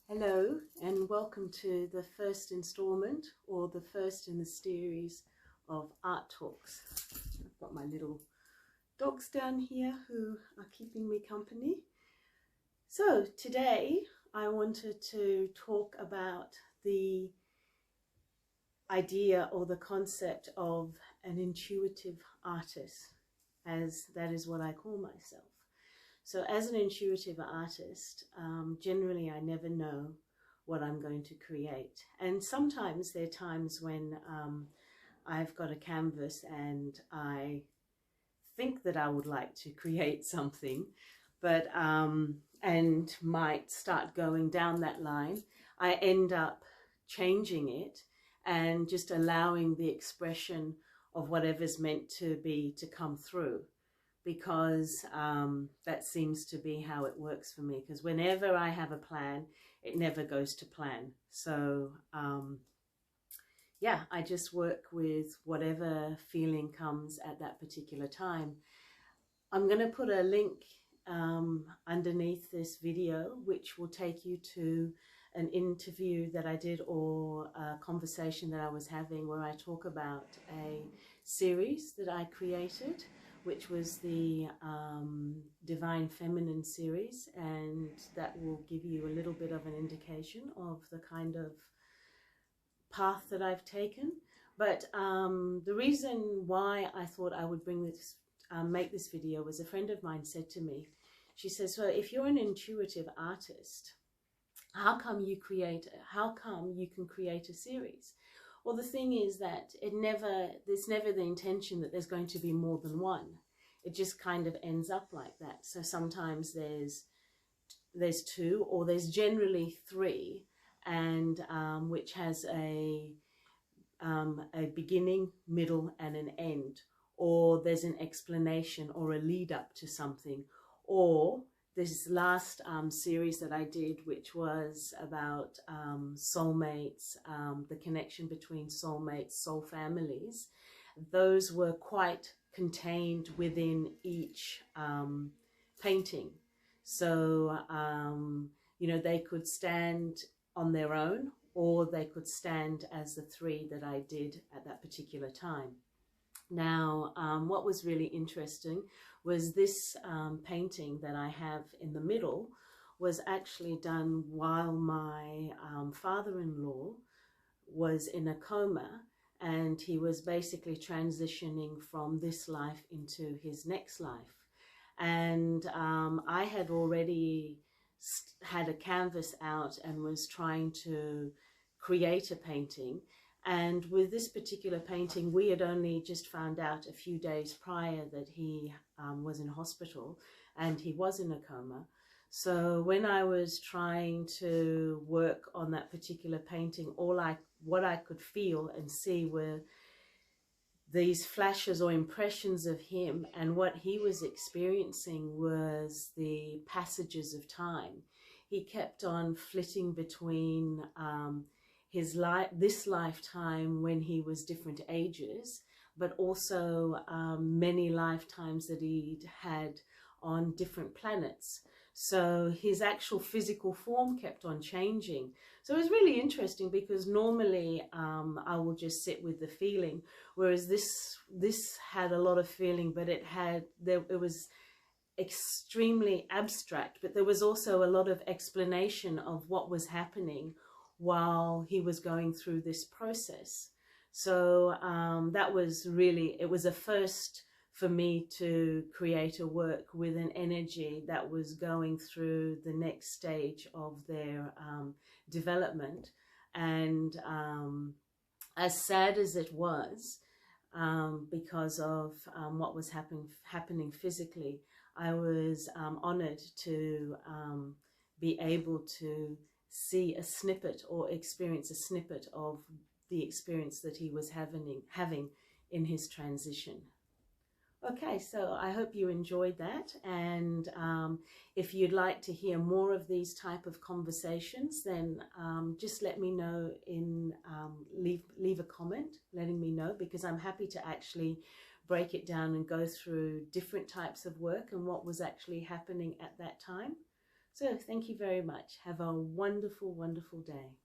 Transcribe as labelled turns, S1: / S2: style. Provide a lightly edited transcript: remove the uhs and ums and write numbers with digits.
S1: Hello and welcome to the first installment or the first in the series of Art Talks. I've got my little dogs down here who are keeping me company. So today I wanted to talk about the idea or the concept of an intuitive artist, as that is what I call myself. So as an intuitive artist, generally I never know what I'm going to create. And sometimes there are times when I've got a canvas and I think that I would like to create something, but and might start going down that line. I end up changing it and just allowing the expression of whatever's meant to be to come through. Because that seems to be how it works for me, because whenever I have a plan, it never goes to plan. So yeah, I just work with whatever feeling comes at that particular time. I'm going to put a link underneath this video, which will take you to an interview that I did or a conversation that I was having where I talk about a series that I created, which was the Divine Feminine series, and that will give you a little bit of an indication of the kind of path that I've taken. But the reason why I thought I would bring this, make this video was a friend of mine said to me, she says, so if you're an intuitive artist, how come you can create a series? Well, the thing is that there's never the intention that there's going to be more than one. It just kind of ends up like that. So sometimes there's two, or there's generally three, and which has a beginning, middle, and an end, or there's an explanation or a lead up to something, or this last series that I did, which was about soulmates, the connection between soulmates, soul families, those were quite contained within each painting. So, you know, they could stand on their own, or they could stand as the three that I did at that particular time. Now, what was really interesting was this painting that I have in the middle was actually done while my father-in-law was in a coma, and he was basically transitioning from this life into his next life. And I had already had a canvas out and was trying to create a painting. And with this particular painting, we had only just found out a few days prior that he was in hospital and he was in a coma. So when I was trying to work on that particular painting, what I could feel and see were these flashes or impressions of him, and what he was experiencing was the passages of time. He kept on flitting between this lifetime when he was different ages, but also many lifetimes that he'd had on different planets. So his actual physical form kept on changing. So it was really interesting, because normally I will just sit with the feeling, whereas this had a lot of feeling, but it was extremely abstract, but there was also a lot of explanation of what was happening while he was going through this process. So that was really, it was a first for me to create a work with an energy that was going through the next stage of their development. And as sad as it was, because of what was happening physically, I was honored to be able to see a snippet or experience a snippet of the experience that he was having in his transition. Okay, so I hope you enjoyed that, and if you'd like to hear more of these type of conversations, then just let me know leave a comment letting me know, because I'm happy to actually break it down and go through different types of work and what was actually happening at that time. So thank you very much. Have a wonderful, wonderful day.